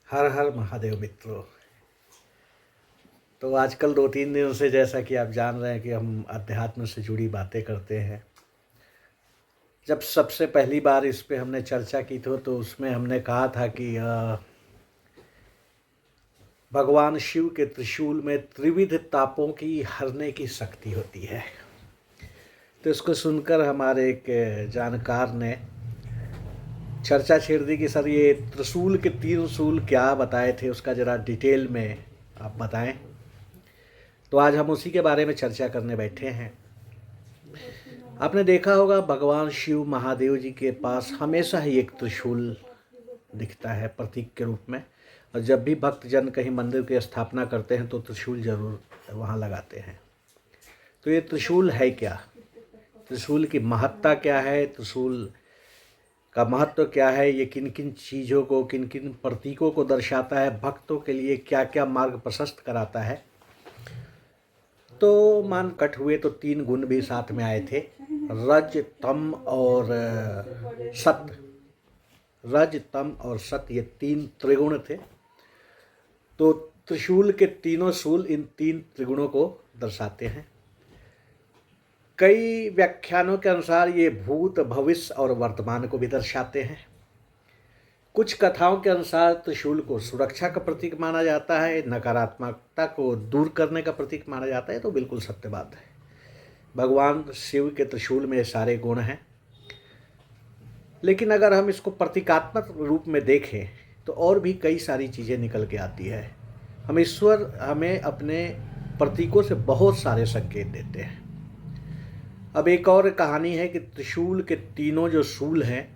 हर हर महादेव मित्रों। तो आजकल 2-3 दिन से जैसा कि आप जान रहे हैं कि हम अध्यात्म से जुड़ी बातें करते हैं। जब सबसे पहली बार इस पे हमने चर्चा की थी तो उसमें हमने कहा था कि भगवान शिव के त्रिशूल में त्रिविध तापों की हरने की शक्ति होती है। तो इसको सुनकर हमारे एक जानकार ने चर्चा छेड़ दी कि सर ये त्रिशूल के 3 शूल क्या बताए थे, उसका ज़रा डिटेल में आप बताएं। तो आज हम उसी के बारे में चर्चा करने बैठे हैं। आपने देखा होगा भगवान शिव महादेव जी के पास हमेशा ही एक त्रिशूल दिखता है प्रतीक के रूप में, और जब भी भक्तजन कहीं मंदिर की स्थापना करते हैं तो त्रिशूल जरूर वहाँ लगाते हैं। तो ये त्रिशूल है क्या, त्रिशूल की महत्ता क्या है, त्रिशूल का महत्व क्या है, ये किन किन चीज़ों को, किन किन प्रतीकों को दर्शाता है, भक्तों के लिए क्या क्या मार्ग प्रशस्त कराता है। तो मान कट हुए तो 3 गुण भी साथ में आए थे, रज तम और सत। रज तम और सत ये 3 त्रिगुण थे। तो त्रिशूल के तीनों शूल इन 3 त्रिगुणों को दर्शाते हैं। कई व्याख्यानों के अनुसार ये भूत भविष्य और वर्तमान को भी दर्शाते हैं। कुछ कथाओं के अनुसार त्रिशूल को सुरक्षा का प्रतीक माना जाता है, नकारात्मकता को दूर करने का प्रतीक माना जाता है। तो बिल्कुल सत्य बात है, भगवान शिव के त्रिशूल में सारे गुण हैं। लेकिन अगर हम इसको प्रतीकात्मक रूप में देखें तो और भी कई सारी चीज़ें निकल के आती है। हम ईश्वर हमें अपने प्रतीकों से बहुत सारे संकेत देते हैं। अब एक और कहानी है कि त्रिशूल के तीनों जो शूल हैं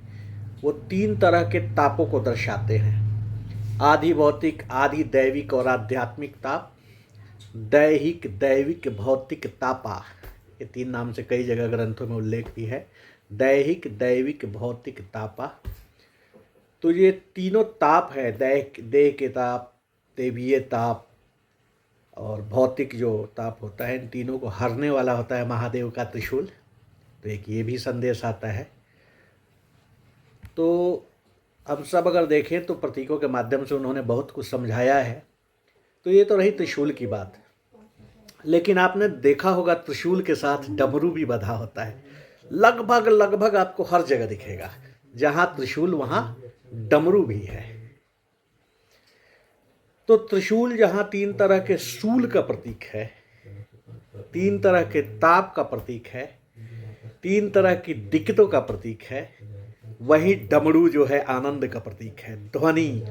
वो 3 तरह के तापों को दर्शाते हैं। आधि भौतिक, आधि दैविक और आध्यात्मिक ताप। दैहिक, दैविक, भौतिक, तापा, ये 3 नाम से कई जगह ग्रंथों में उल्लेख भी है। दैहिक, दैविक, भौतिक, तापा। तो ये तीनों ताप है, देह के ताप, दैवीय ताप और भौतिक जो ताप होता है, इन तीनों को हरने वाला होता है महादेव का त्रिशूल। तो एक ये भी संदेश आता है। तो हम सब अगर देखें तो प्रतीकों के माध्यम से उन्होंने बहुत कुछ समझाया है। तो ये तो रही त्रिशूल की बात। लेकिन आपने देखा होगा त्रिशूल के साथ डमरू भी बंधा होता है। लगभग लगभग आपको हर जगह दिखेगा, जहां त्रिशूल वहां डमरू भी है। तो त्रिशूल जहां 3 तरह के शूल का प्रतीक है, 3 तरह के ताप का प्रतीक है, 3 तरह की दिक्कतों का प्रतीक है, वहीं डमरू जो है आनंद का प्रतीक है। ध्वनि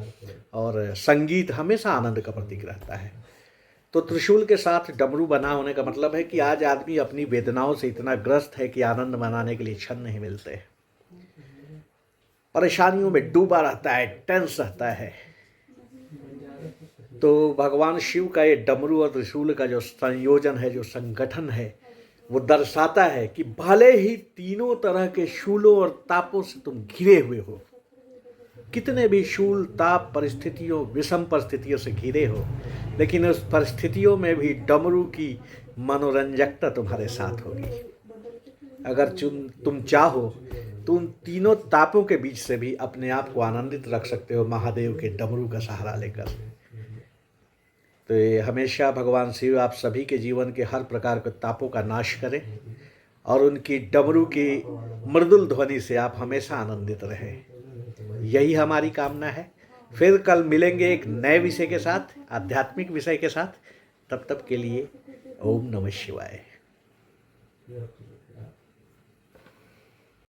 और संगीत हमेशा आनंद का प्रतीक रहता है। तो त्रिशूल के साथ डमरू बना होने का मतलब है कि आज आदमी अपनी वेदनाओं से इतना ग्रस्त है कि आनंद मनाने के लिए क्षण नहीं मिलते, परेशानियों में डूबा रहता है, टेंस रहता है। तो भगवान शिव का ये डमरू और त्रिशूल का जो संयोजन है, जो संगठन है, वो दर्शाता है कि भले ही तीनों तरह के शूलों और तापों से तुम घिरे हुए हो, कितने भी शूल ताप परिस्थितियों, विषम परिस्थितियों से घिरे हो, लेकिन उस परिस्थितियों में भी डमरू की मनोरंजकता तुम्हारे साथ होगी। अगर तुम चाहो तो उन तीनों तापों के बीच से भी अपने आप को आनंदित रख सकते हो महादेव के डमरू का सहारा लेकर। तो ये हमेशा भगवान शिव आप सभी के जीवन के हर प्रकार के तापों का नाश करें और उनकी डमरू की मृदुल ध्वनि से आप हमेशा आनंदित रहें, यही हमारी कामना है। फिर कल मिलेंगे एक नए विषय के साथ, आध्यात्मिक विषय के साथ। तब तक के लिए ओम नमः शिवाय।